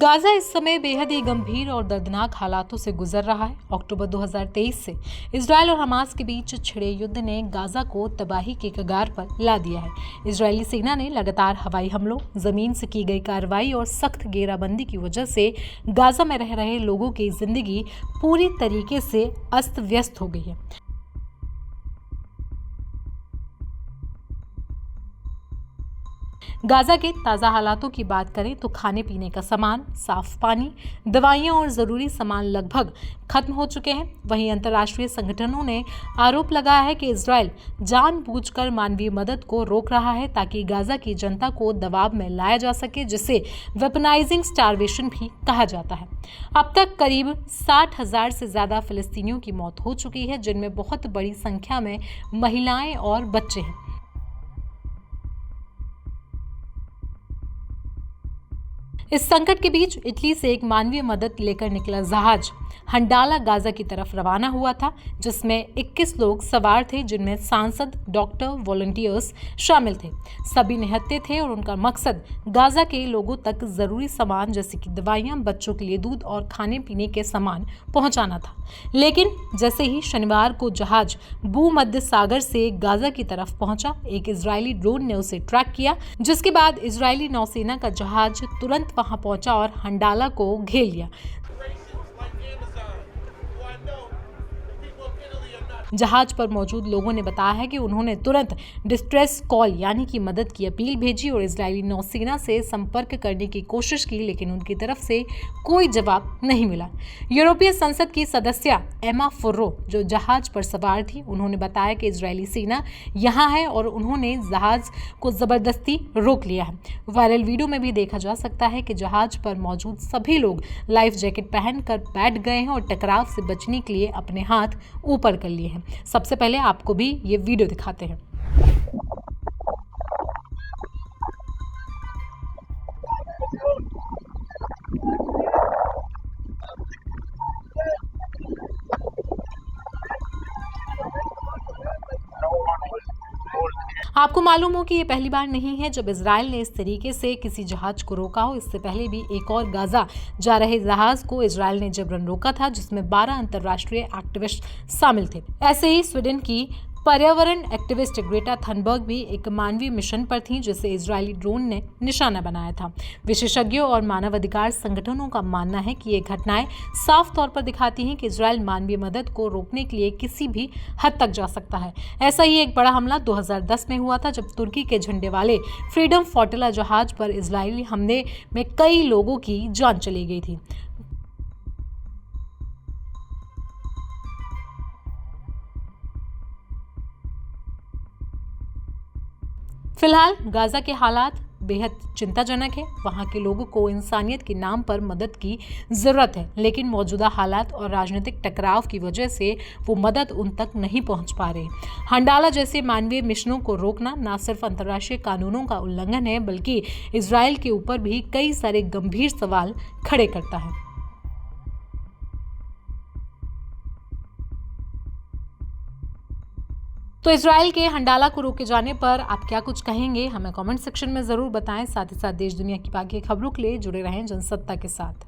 Gaza इस समय बेहद ही गंभीर और दर्दनाक हालातों से गुजर रहा है। अक्टूबर 2023 से इजरायल और हमास के बीच छिड़े युद्ध ने गाजा को तबाही के कगार पर ला दिया है। इजरायली सेना ने लगातार हवाई हमलों, जमीन से की गई कार्रवाई और सख्त घेराबंदी की वजह से गाजा में रह रहे लोगों की जिंदगी पूरी तरीके से अस्त व्यस्त हो गई है। गाजा के ताज़ा हालातों की बात करें तो खाने पीने का सामान, साफ पानी, दवाइयां और ज़रूरी सामान लगभग खत्म हो चुके हैं। वहीं अंतर्राष्ट्रीय संगठनों ने आरोप लगाया है कि इजरायल जानबूझकर मानवीय मदद को रोक रहा है ताकि गाजा की जनता को दबाव में लाया जा सके, जिसे वेपनाइजिंग स्टारवेशन भी कहा जाता है। अब तक करीब 60,000 से ज़्यादा फिलिस्तीनियों की मौत हो चुकी है, जिनमें बहुत बड़ी संख्या में महिलाएं और बच्चे हैं। इस संकट के बीच इटली से एक मानवीय मदद लेकर निकला जहाज हंडाला गाजा की तरफ रवाना हुआ था, जिसमें 21 लोग सवार थे, जिनमें सांसद, डॉक्टर, वॉलंटियर्स शामिल थे। सभी निहत्थे थे और उनका मकसद गाजा के लोगों तक जरूरी सामान जैसे कि दवाइयां, बच्चों के लिए दूध और खाने पीने के सामान पहुंचाना था। लेकिन जैसे ही शनिवार को जहाज भूमध्य सागर से गाजा की तरफ पहुंचा, एक इजरायली ड्रोन ने उसे ट्रैक किया, जिसके बाद इजरायली नौसेना का जहाज तुरंत वहां पहुंचा और हंडाला को घेर लिया। जहाज पर मौजूद लोगों ने बताया है कि उन्होंने तुरंत डिस्ट्रेस कॉल यानी कि मदद की अपील भेजी और इजरायली नौसेना से संपर्क करने की कोशिश की, लेकिन उनकी तरफ से कोई जवाब नहीं मिला। यूरोपीय संसद की सदस्य एमा फुर्रो, जो जहाज पर सवार थी, उन्होंने बताया कि इजरायली सेना यहाँ है और उन्होंने जहाज को जबरदस्ती रोक लिया है। वायरल वीडियो में भी देखा जा सकता है कि जहाज पर मौजूद सभी लोग लाइफ जैकेट पहनकर बैठ गए हैं और टकराव से बचने के लिए अपने हाथ ऊपर कर लिए हैं। सबसे पहले आपको भी ये वीडियो दिखाते हैं। आपको मालूम हो कि ये पहली बार नहीं है जब इजरायल ने इस तरीके से किसी जहाज को रोका हो। इससे पहले भी एक और गाजा जा रहे जहाज को इजरायल ने जबरन रोका था, जिसमें 12 अंतर्राष्ट्रीय एक्टिविस्ट शामिल थे। ऐसे ही स्वीडन की पर्यावरण एक्टिविस्ट ग्रेटा थनबर्ग भी एक मानवीय मिशन पर थी, जिसे इजरायली ड्रोन ने निशाना बनाया था। विशेषज्ञों और मानवाधिकार संगठनों का मानना है कि ये घटनाएं साफ तौर पर दिखाती हैं कि इजरायल मानवीय मदद को रोकने के लिए किसी भी हद तक जा सकता है। ऐसा ही एक बड़ा हमला 2010 में हुआ था, जब तुर्की के झंडे वाले फ्रीडम फ्लोटिला जहाज पर इजरायली हमले में कई लोगों की जान चली गई थी। फिलहाल गाजा के हालात बेहद चिंताजनक है। वहां के लोगों को इंसानियत के नाम पर मदद की जरूरत है, लेकिन मौजूदा हालात और राजनीतिक टकराव की वजह से वो मदद उन तक नहीं पहुंच पा रही। हंडाला जैसे मानवीय मिशनों को रोकना न सिर्फ अंतर्राष्ट्रीय कानूनों का उल्लंघन है, बल्कि इजरायल के ऊपर भी कई सारे गंभीर सवाल खड़े करता है। तो इजरायल के हंडाला को रोके जाने पर आप क्या कुछ कहेंगे, हमें कमेंट सेक्शन में जरूर बताएं। साथ ही साथ देश दुनिया की बाकी खबरों के लिए जुड़े रहें जनसत्ता के साथ।